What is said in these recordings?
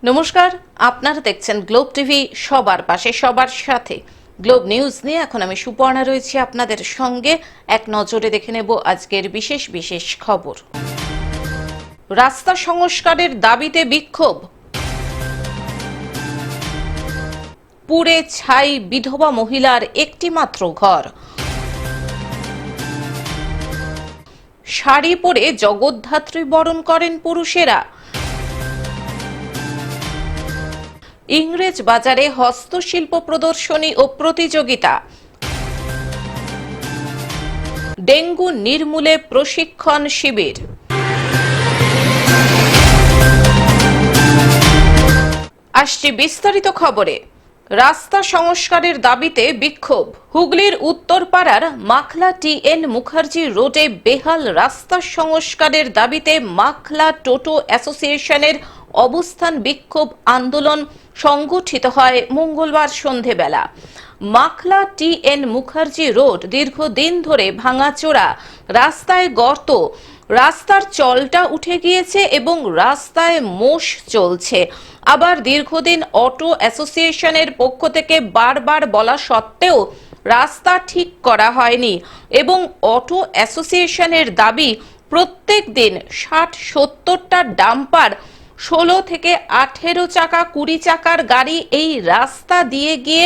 নমস্কার, আপনারা দেখছেন গ্লোব টিভি, সবার পাশে সবার সাথে। গ্লোব নিউজ নিয়ে এখন আমি সুপর্ণা রয়েছি আপনাদের সঙ্গে। এক নজরে দেখে নেব আজকের বিশেষ বিশেষ খবর। রাস্তা সংস্কারের দাবিতে বিক্ষোভ, পুড়ে ছাই বিধবা মহিলার একটি মাত্র ঘর। শাড়ি পরে জগদ্ধাত্রী বরণ করেন পুরুষেরা। ইংরেজ বাজারে হস্তশিল্প প্রদর্শনী ও প্রতিযোগিতা। ডেঙ্গু নির্মূলে প্রশিক্ষণ শিবির। আসছে বিস্তারিত খবরে। রাস্তা সংস্কারের দাবিতে বিক্ষোভ। হুগলির উত্তরপাড়ার মাখলা টি.এন. মুখার্জি রোডে বেহাল রাস্তা সংস্কারের দাবিতে মাখলা টোটো অ্যাসোসিয়েশনের অবস্থান বিক্ষোভ আন্দোলন সংগঠিত হয় মঙ্গলবার সন্ধেবেলা। মাখলা টি.এন. মুখার্জি রোড দীর্ঘদিন ধরে ভাঙাচোরা, রাস্তায় গর্ত, রাস্তার চলটা উঠে গিয়েছে এবং রাস্তায় মোষ চলছে। আবার দীর্ঘদিন অটো অ্যাসোসিয়েশনের পক্ষ থেকে বারবার বলা সত্ত্বেও রাস্তা ঠিক করা হয়নি এবং অটো অ্যাসোসিয়েশনের দাবি প্রত্যেক দিন ৬০-৭০টা ডাম্পার, ১৬ থেকে ১৮ চাকা ২০ চাকার গাড়ি এই রাস্তা দিয়ে গিয়ে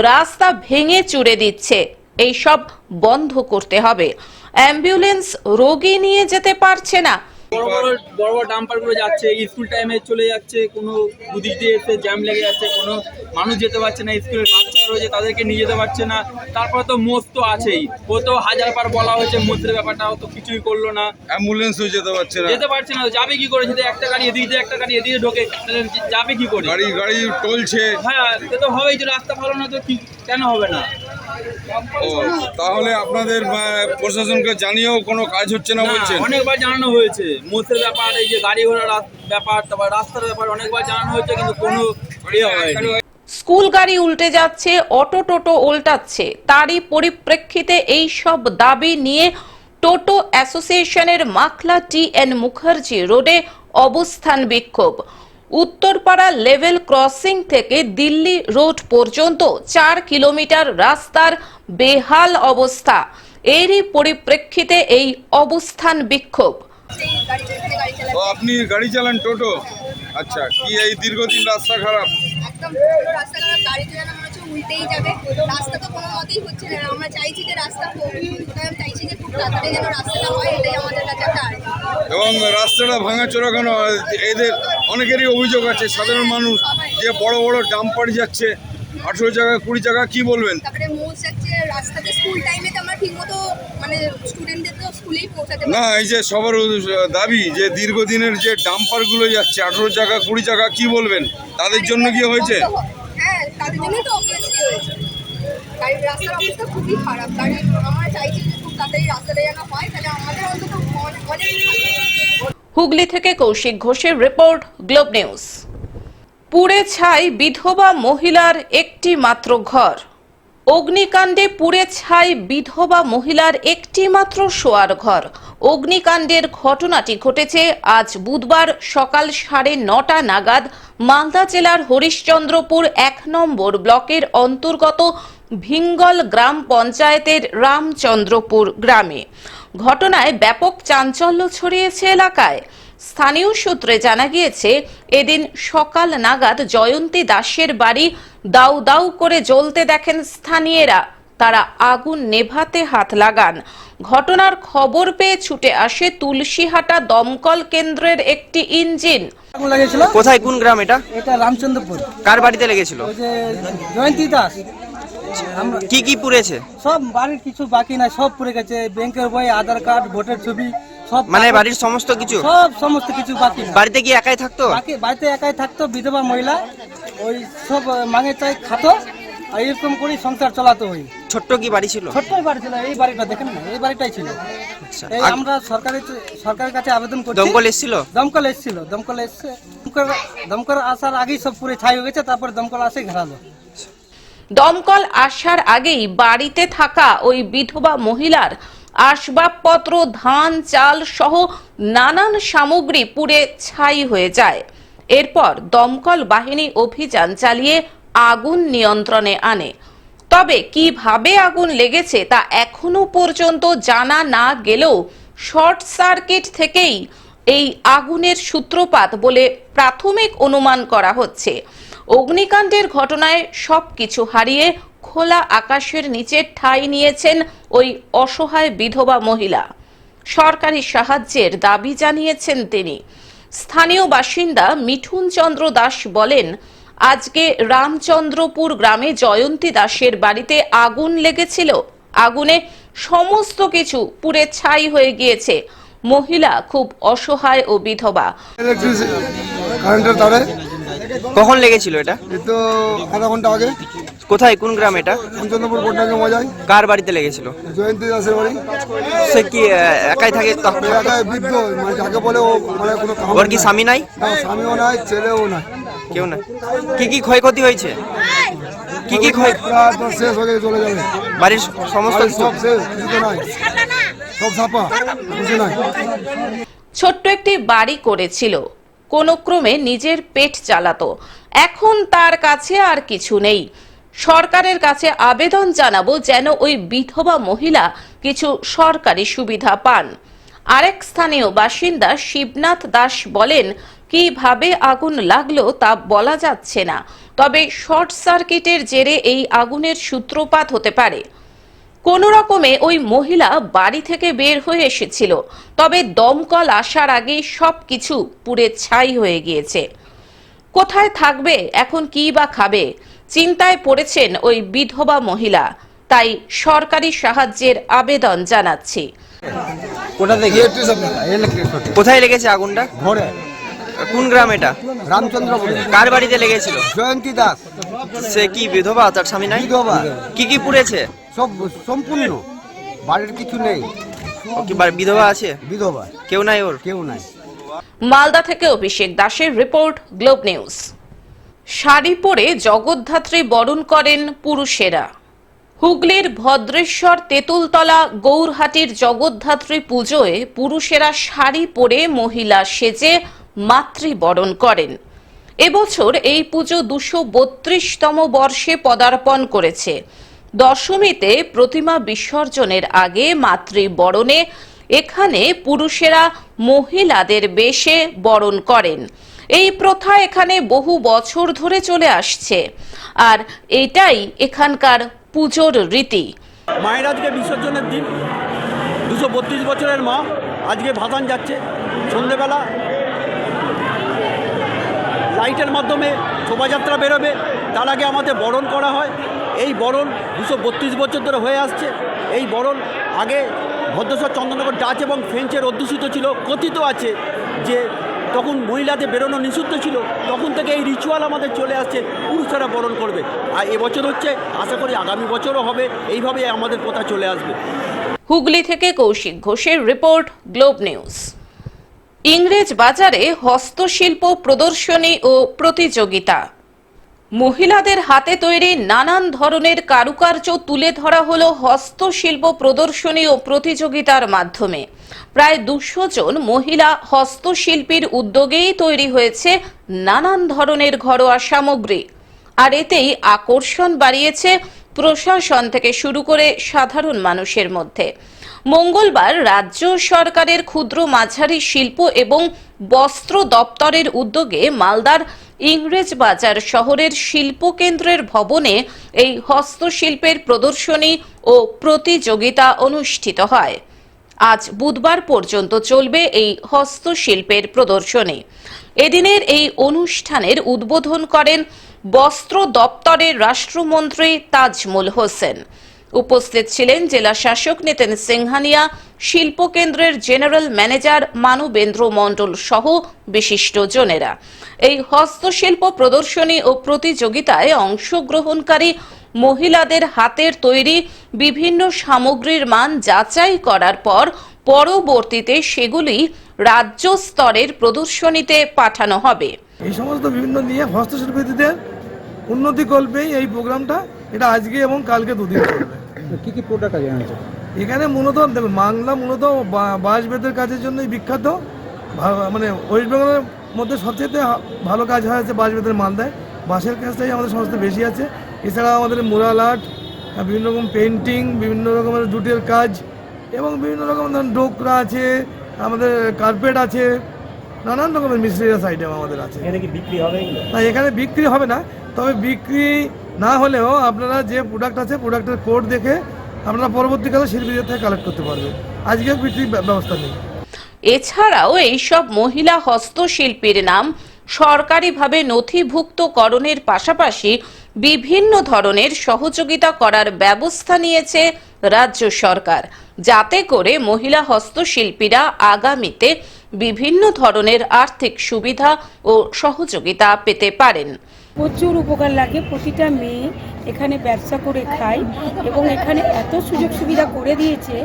রাস্তা ভেঙে চুরে দিচ্ছে। এই সব বন্ধ করতে হবে। অ্যাম্বুলেন্স রোগী নিয়ে যেতে পারছে না। বড় বড় ডাম্পার গুলো যাচ্ছে, স্কুল টাইমে চলে যাচ্ছে, কোনো দুদিক দিয়ে এসে জ্যাম লেগে যাচ্ছে, কোনো মানুষ যেতে পারছে না, স্কুলের বাচ্চা রয়েছে তাদেরকে নিয়ে যেতে পারছে না। তারপরে তো মোষ তো আছেই, ও তো হাজারবার বলা হয়েছে, মোষের ব্যাপারটা তো কিছুই করলো না। অ্যাম্বুলেন্সও যেতে পারছে না, যাবে কি করে? যদি একটা গাড়ি এদিকে দিয়ে একটা গাড়ি এদিকে ঢোকে তাহলে যাবে কি করে? গাড়ি টলছে। হ্যাঁ, সে তো হবেই, যে রাস্তা ভালো না তো কেন হবে না? ও, তাহলে আপনাদের প্রশাসনকে জানিয়েও কোনো কাজ হচ্ছে না বলছেন? অনেকবার জানানো হয়েছে, মোষের ব্যাপার, এই যে গাড়ি ঘোড়ার ব্যাপার, তারপর রাস্তার ব্যাপার অনেকবার জানানো হয়েছে, কিন্তু কোনো হয়নি। স্কুল গাড়ি উল্টে যাচ্ছে, অটো টোটো উল্টাচ্ছে। তারই পরিপ্রেক্ষিতে এই সব দাবি নিয়ে টোটো অ্যাসোসিয়েশনের মাখলা টি.এন. মুখার্জি রোডে অবস্থান বিক্ষোভ। উত্তরপাড়া লেভেল ক্রসিং থেকে দিল্লি রোড পর্যন্ত ৪ কিলোমিটার রাস্তার বেহাল অবস্থা। এরই পরিপ্রেক্ষিতে এই অবস্থান বিক্ষোভ। আপনি গাড়ি চালান, টোটো? আচ্ছা, কি এই দীর্ঘদিন রাস্তা খারাপ? একদম রাস্তা খারাপ, গাড়ি চালানো মনে হচ্ছে উল্টেই যাবে। রাস্তা তো কোনো মতেই হচ্ছে না। আমরা চাইছি যে রাস্তা হোক, আমি চাইছি যে খুব তাড়াতাড়ি যেন রাস্তাটা হয়, এটাই আমাদের কাছে একটা আর্জি। এবং রাস্তাটা ভাঙাচোরা কেন? এদের অনেকেরই অভিযোগ আছে, সাধারণ মানুষ যে বড় বড় ডাম্পার যাচ্ছে, ১৮ চাকা ২০ চাকা, কি বলবেন? তারপরে মোষ যাচ্ছে রাস্তাতে, স্কুল টাইমে তো আমরা ঠিকমতো মানে স্টুডেন্টদের তো স্কুলেই পৌঁছাতে না, এই যে সবার দাবি যে দীর্ঘদিনের যে ডাম্পারগুলো যাচ্ছে ১৮ চাকা ২০ চাকা, কি বলবেন? তাদের জন্য কি হয়েছে? হ্যাঁ, তাদের জন্যই তো অবভিয়াসলি হয়েছে। গাড়ির রাস্তার অবস্থা খুবই খারাপ। আমরা চাইছি যে খুব তাড়াতাড়ি রাস্তাটা যেন হয়, তাহলে আমাদের অন্তত অনেক ভালো। হুগলি থেকে কৌশিক ঘোষের রিপোর্ট, গ্লোব নিউজ। পুড়ে ছাই বিধবা মহিলার একটি মাত্র ঘর। অগ্নিকাণ্ডে পুড়ে ছাই বিধবা মহিলার একটি মাত্র শোয়ার ঘর। অগ্নিকাণ্ডের ঘটনাটি ঘটেছে আজ বুধবার সকাল 9:30 নাগাদ মালদা জেলার হরিশ্চন্দ্রপুর ১ নম্বর ব্লকের অন্তর্গত ভিঙ্গল গ্রাম পঞ্চায়েতের রামচন্দ্রপুর গ্রামে। ঘটনায় ব্যাপক চাঞ্চল্য ছড়িয়েছে এলাকায়। স্থানীয় সূত্রে জানা গিয়েছে, এদিন সকাল নাগাদ জয়ন্তী দাসের বাড়ি দাউ দাউ করে জ্বলতে দেখেন স্থানীয়রা। তারা আগুন নেভাতে হাত লাগান। ঘটনার খবর পেয়ে ছুটে আসে তুলসীহাটা দমকল কেন্দ্রের একটি ইঞ্জিন। কোথায়, কোন গ্রাম এটা? এটা রামচন্দ্রপুর। কার বাড়িতে লেগেছিল? ওই যে জয়ন্তী দাস। কি কি পুড়েছে? সব বাড়ির কিছু বাকি নাই, সব পুড়ে গেছে। ব্যাংকের বই, আধার কার্ড, ভোটের ছবি, সব মানে বাড়ির সমস্ত কিছু? সমস্ত কিছু বাকি নাই। বাড়িতে কি একাই থাকতো? বাড়িতে একাই থাকতো, বিধবা মহিলা। ওই সব মাঙে চাই খাতো, আর এরকম করে সংসার চালাতো। ওই ছোট্ট কি বাড়ি ছিল? ছোট্টই বাড়ি ছিল। এই বাড়িটা দেখেন না, এই বাড়িটাই ছিল। এই আমরা সরকারের কাছে আবেদন করছি। দমকল এসেছিল? দমকল এসেছিল, দমকল এসছে। দমকল আসার আগেই সব পুরো ছাই হয়ে গেছে, তারপরে দমকল আসে ঘেরালো। দমকল আসার আগেই বাড়িতে থাকা ওই বিধবা মহিলার আসবাবপত্র, ধান, চাল সহ নানান সামগ্রী পুড়ে ছাই হয়ে যায়। এরপর দমকল বাহিনী অভিযান চালিয়ে আগুন নিয়ন্ত্রণে আনে। তবে কিভাবে আগুন লেগেছে তা এখনো পর্যন্ত জানা না গেলেও শর্ট সার্কিট থেকেই এই আগুনের সূত্রপাত বলে প্রাথমিক অনুমান করা হচ্ছে। অগ্নিকাণ্ডের ঘটনায় সবকিছু হারিয়ে খোলা আকাশের নিচে ঠাঁই নিয়েছেন ওই অসহায় বিধবা মহিলা। সরকারি সাহায্যের দাবি জানিয়েছেন তিনি। স্থানীয় বাসিন্দা মিঠুন চন্দ্র দাস বলেন, আজকে রামচন্দ্রপুর গ্রামে জয়ন্তী দাসের বাড়িতে আগুন লেগেছিল। আগুনে সমস্ত কিছু পুড়ে ছাই হয়ে গিয়েছে। মহিলা খুব অসহায় ও বিধবা। কারেন্টের তারে কখন লেগেছিল এটা? এই তো আধা ঘন্টা আগে কোথায়, কোন গ্রাম এটা? পঞ্চন্দ্রপুর কোটনাকে মজায় কার বাড়িতে লেগেছিল? জয়ন্তী দাসের বাড়ি। সে কি একাই থাকে? এলাকায় বৃদ্ধ, মানে যাকে বলে ও মানে কোনো কাম ওর কি স্বামী নাই? না, স্বামীও নাই, ছেলেও নাই, কেউ না। কি কি ক্ষয়ক্ষতি হয়েছে? কি কি ক্ষয়? প্রায় তো শেষ হয়ে গেছে, চলে যাবে। বাড়ির সমস্ত বাড়ির সব শেষ, কিছু তো নাই, সব ছাপা, কিছু নাই। ছোট্ট একটি বাড়ি করেছিল, কোনো ক্রমে নিজের পেট চালাতো। এখন তার কাছে আর কিছু নেই। সরকারের কাছে আবেদন জানাবো যেন ওই বিধবা মহিলা কিছু সরকারি সুবিধা পান। আরেক স্থানীয় বাসিন্দা শিবনাথ দাস বলেন, কিভাবে আগুন লাগলো তা বলা যাচ্ছে না, তবে শর্ট সার্কিটের জেরে এই আগুনের সূত্রপাত হতে পারে। কোনো রকমে ওই মহিলা বাড়ি থেকে বের হয়ে এসেছিল, তবে দমকল আসার আগেই সবকিছু পুড়ে ছাই হয়ে গিয়েছে। কোথায় থাকবে এখন, কি বা খাবে, চিন্তায় পড়েছেন ওই বিধবা মহিলা। তাই সরকারি সাহায্যের আবেদন জানাচ্ছি। কোথা থেকে, কোথায় লেগেছে আগুনটা? ঘরে কোন গ্রাম এটা? রামচন্দ্রপুর। কার বাড়িতে লেগেছিল? জয়ন্তী দাস সে কি বিধবা, তার স্বামী নাই? বিধবা, কি কি পুড়েছে? সব সম্পূর্ণ, বাড়ির কিছু নেই, ও কি বিধবা আছে? বিধবা, কেউ নাই ওর? কেউ নাই। মালদা থেকে অভিষেক দাসের রিপোর্ট, গ্লোব নিউজ। শাড়ি পরে জগদ্ধাত্রী বরণ করেন পুরুষেরা। হুগলির ভদ্রেশ্বর তেঁতুলতলা গৌরহাটির জগদ্ধাত্রী পুজোয় পুরুষেরা শাড়ি পরে মহিলা সেজে মাতৃবরণ করেন। এবছর এই পুজো 232তম বর্ষে পদার্পণ করেছে। দশমীতে প্রতিমা বিসর্জনের আগে মাতৃবরণে এখানে পুরুষেরা মহিলাদের বেশে বরণ করেন। এই প্রথা এখানে বহু বছর ধরে চলে আসছে, আর এটাই এখানকার পুজোর রীতি। মায়ের আজকে বিসর্জনের দিন, 232 বছরের মা আজকে ভাসান যাচ্ছে। সন্ধেবেলা লাইটের মাধ্যমে শোভাযাত্রা বেরোবে, তার আগে আমাদের বরণ করা হয়। এই বরণ 232 বছর ধরে হয়ে আসছে। এই বরণ আগে ভদ্রেশ্বর চন্দননগর ডাচ এবং ফ্রেঞ্চের অধ্যুষিত ছিল। কথিত আছে যে তখন মহিলাদের বেরোনো নিষিদ্ধ ছিল, তখন থেকে এই রিচুয়াল আমাদের চলে আসছে, পুরুষেরা বরণ করবে। আর এবছর হচ্ছে, আশা করি আগামী বছরও হবে, এইভাবে আমাদের প্রথা চলে আসবে। হুগলি থেকে কৌশিক ঘোষের রিপোর্ট, গ্লোব নিউজ। ইংরেজ বাজারে হস্তশিল্প প্রদর্শনী ও প্রতিযোগিতা। মহিলাদের হাতে তৈরি নানান ধরনের কারুকার্য তুলে ধরা হলো হস্তশিল্প প্রদর্শনী ও প্রতিযোগিতার মাধ্যমে। প্রায় 200 জন মহিলা হস্তশিল্পীর উদ্যোগেই তৈরি হয়েছে নানান ধরনের ঘরোয়া সামগ্রী। আর এতেই আকর্ষণ বাড়িয়েছে প্রশাসন থেকে শুরু করে সাধারণ মানুষের মধ্যে। মঙ্গলবার রাজ্য সরকারের ক্ষুদ্র মাঝারি শিল্প এবং বস্ত্র দপ্তরের উদ্যোগে মালদার ইংরেজ বাজার শহরের শিল্প কেন্দ্রের ভবনে এই হস্তশিল্পের প্রদর্শনী ও প্রতিযোগিতা অনুষ্ঠিত হয়। আজ বুধবার পর্যন্ত চলবে এই হস্তশিল্পের প্রদর্শনী। এদিনের এই অনুষ্ঠানের উদ্বোধন করেন বস্ত্র দপ্তরের রাষ্ট্রমন্ত্রী তাজমুল হোসেন। উপস্থিত ছিলেন জেলা শাসক নিতেন সিংহানিয়া, শিল্প কেন্দ্রের জেনারেল ম্যানেজার মানবেন্দ্র মণ্ডল সহ বিশিষ্টজনেরা। এই হস্তশিল্প প্রদর্শনী ও প্রতিযোগিতায় অংশগ্রহণকারী মহিলাদের হাতের তৈরি বিভিন্ন সামগ্রীর মান যাচাই করার পর পরবর্তীতে সেগুলি রাজ্য স্তরের প্রদর্শনীতে পাঠানো হবে। এই সমস্ত বিভিন্ন নিয়ে হস্তশিল্পীদের উন্নতি কল্পেই এই প্রোগ্রামটা, এটা আজকে এবং কালকে 2 দিন চলবে। কি কি প্রোডাক্ট আছে এখানে মূলত বাংলা মূলত বাঁশ বেতের কাজের জন্যই বিখ্যাত। মানে ওয়েস্ট বেঙ্গলের মধ্যে সবচেয়ে ভালো কাজ হয়েছে বাস বেতের মালদায়। বাসের কাজটাই আমাদের সমস্ত বেশি আছে। এছাড়া আমাদের মুরাল আর্ট, বিভিন্ন রকম পেন্টিং, বিভিন্ন রকমের জুটের কাজ এবং বিভিন্ন রকম ধরুন ডোকরা আছে, আমাদের কার্পেট আছে, নানান রকমের মিস্ট্রিয়াস আইটেম আমাদের আছে। এখানে কি বিক্রি হবে? না, এখানে বিক্রি হবে না, তবে বিক্রি না হলেও আপনারা যে প্রোডাক্ট আছে প্রোডাক্টের কোড দেখে আপনারা পরবর্তীকালে শিল্পীদের থেকে কালেক্ট করতে পারবেন। আজকে বিক্রির ব্যবস্থা নেই। এছাড়াও এইসব মহিলা হস্তশিল্পীর নাম সরকারিভাবে নথিভুক্তকরণের পাশাপাশি বিভিন্ন ধরনের সহযোগিতা করার ব্যবস্থা নিয়েছে রাজ্য সরকার, যাতে করে মহিলা হস্তশিল্পীরা আগামীতে বিভিন্ন ধরনের আর্থিক সুবিধা ও সহযোগিতা পেতে পারেন। প্রচুর উপকার লাগে। প্রতিটা মেয়ে এখানে ব্যবসা করে খায় এবং এখানে এত সুযোগ সুবিধা করে দিয়েছে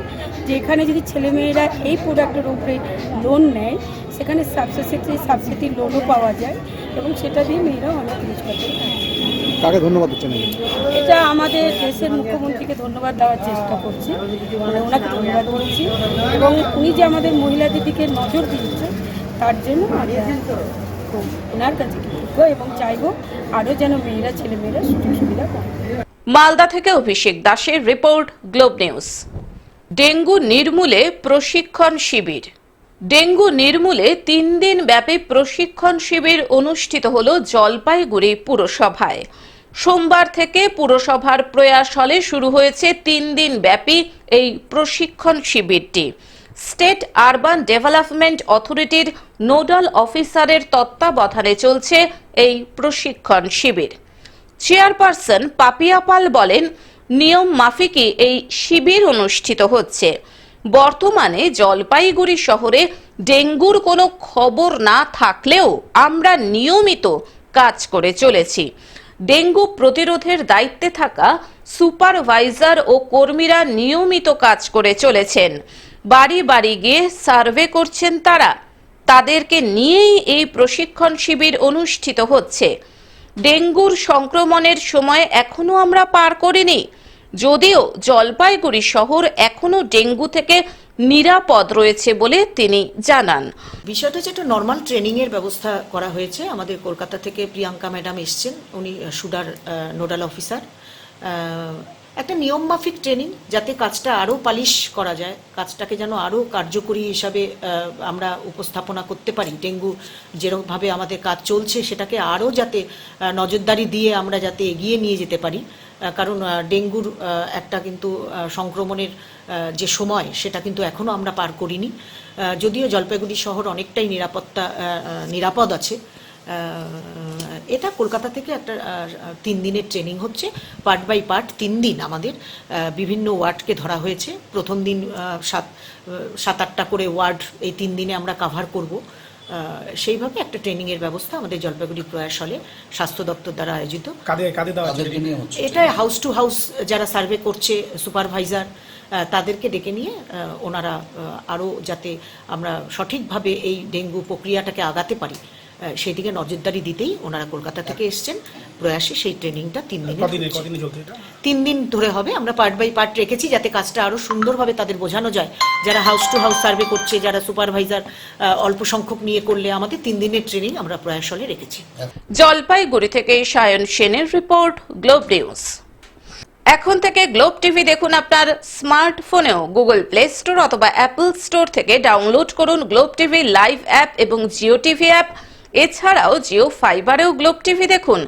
যে এখানে যদি ছেলেমেয়েরা এই প্রোডাক্টের উপরে লোন নেয়, সেখানে সাবসিডি লোনও পাওয়া যায় এবং সেটা দিয়ে মেয়েরা অনেক জিনিসপত্র খায়। কাকে ধন্যবাদ দিচ্ছেন? এটা আমাদের দেশের মুখ্যমন্ত্রীকে ধন্যবাদ দেওয়ার চেষ্টা করছি, মানে ওনাকে ধন্যবাদ দিচ্ছি এবং উনি যে আমাদের মহিলাদের দিকে নজর দিয়েছে তার জন্য ওনার কাছে কৃতজ্ঞ এবং চাইব আরও যেন মেয়েরা ছেলেমেয়েরা সুযোগ সুবিধা পায়। মালদা থেকে অভিষেক দাসের রিপোর্ট, গ্লোব নিউজ। ডেঙ্গু নির্মূলে প্রশিক্ষণ শিবির। ডেঙ্গু নির্মূলে 3 দিন ব্যাপী প্রশিক্ষণ শিবির অনুষ্ঠিত হল জলপাইগুড়ি পুরসভায়। সোমবার থেকে পুরসভার প্রয়াস হলে শুরু হয়েছে 3 দিন ব্যাপী এই প্রশিক্ষণ শিবিরটি। স্টেট আরবান ডেভেলপমেন্ট অথরিটির নোডাল অফিসারের তত্ত্বাবধানে চলছে এই প্রশিক্ষণ শিবির। চেয়ারপারসন পাপিয়া পাল বলেন, নিয়ম মাফিকই এই শিবির অনুষ্ঠিত হচ্ছে। বর্তমানে জলপাইগুড়ি শহরে ডেঙ্গুর কোনো খবর না থাকলেও আমরা নিয়মিত কাজ করে চলেছি। ডেঙ্গু প্রতিরোধের দায়িত্বে থাকা সুপারভাইজার ও কর্মীরা নিয়মিত কাজ করে চলেছেন। বাড়ি বাড়ি গিয়ে সার্ভে করছেন তারা। তাদেরকে নিয়েই এই প্রশিক্ষণ শিবির অনুষ্ঠিত হচ্ছে। ডেঙ্গুর সংক্রমণের সময় এখনো আমরা পার করিনি, যদিও জলপাইগুড়ি শহর এখনো ডেঙ্গু থেকে নিরাপদ রয়েছে বলে তিনি জানান। বিষয়টা হচ্ছে একটা নর্মাল ট্রেনিংয়ের ব্যবস্থা করা হয়েছে। আমাদের কলকাতা থেকে প্রিয়াঙ্কা ম্যাডাম এসছেন, উনি সুডার নোডাল অফিসার। একটা নিয়মমাফিক ট্রেনিং, যাতে কাজটা আরও পালিশ করা যায়, কাজটাকে যেন আরও কার্যকরী হিসাবে আমরা উপস্থাপনা করতে পারি। ডেঙ্গু যেরকমভাবে আমাদের কাজ চলছে সেটাকে আরও যাতে নজরদারি দিয়ে আমরা যাতে এগিয়ে নিয়ে যেতে পারি, কারণ ডেঙ্গুর একটা কিন্তু সংক্রমণের যে সময় সেটা কিন্তু এখনও আমরা পার করিনি। যদিও জলপাইগুড়ি শহর অনেকটাই নিরাপদ আছে। এটা কলকাতা থেকে একটা 3 দিনের ট্রেনিং হচ্ছে, পার্ট বাই পার্ট 3 দিন আমাদের বিভিন্ন ওয়ার্ডকে ধরা হয়েছে। প্রথম দিন 7-8টা করে ওয়ার্ড এই 3 দিনে আমরা কাভার করব। সেইভাবে একটা ট্রেনিংয়ের ব্যবস্থা আমাদের জলপাইগুড়ি প্রয়াস হলে স্বাস্থ্য দপ্তর দ্বারা আয়োজিত। এটা হাউস টু হাউস যারা সার্ভে করছে সুপারভাইজার, তাদেরকে ডেকে নিয়ে ওনারা আরও যাতে আমরা সঠিকভাবে এই ডেঙ্গু প্রক্রিয়াটাকে আগাতে পারি সেদিকে নজরদারি দিতেই ওনারা কলকাতা থেকে এসছেন। প্রয়াসে সেই ট্রেনিংটা 3 দিন ধরে হবে। আমরা পার্ট বাই পার্ট রেখেছি যাতে কাজটা আরও সুন্দরভাবে তাদের বোঝানো যায়। যারা হাউস টু হাউস সার্ভে করছে, যারা সুপারভাইজার অল্প সংখ্যক নিয়ে করলে, আমাদের 3 দিনের ট্রেনিং আমরা প্রয়াস হলে রেখেছি। জলপাইগুড়ি থেকে সায়ন সেনের রিপোর্ট, গ্লোব নিউজ। এখন থেকে গ্লোব টিভি দেখুন আপনার স্মার্টফোনেও। গুগল প্লে স্টোর অথবা অ্যাপল স্টোর থেকে ডাউনলোড করুন গ্লোব টিভি লাইভ অ্যাপ এবং জিও টিভি অ্যাপ। এছাড়াও জিও ফাইবারেও গ্লোব টিভি দেখুন।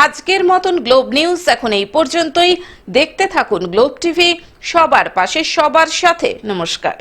আজকের মতন গ্লোব নিউজ এখন এই পর্যন্তই। দেখতে থাকুন গ্লোব টিভি, সবার পাশে সবার সাথে। নমস্কার।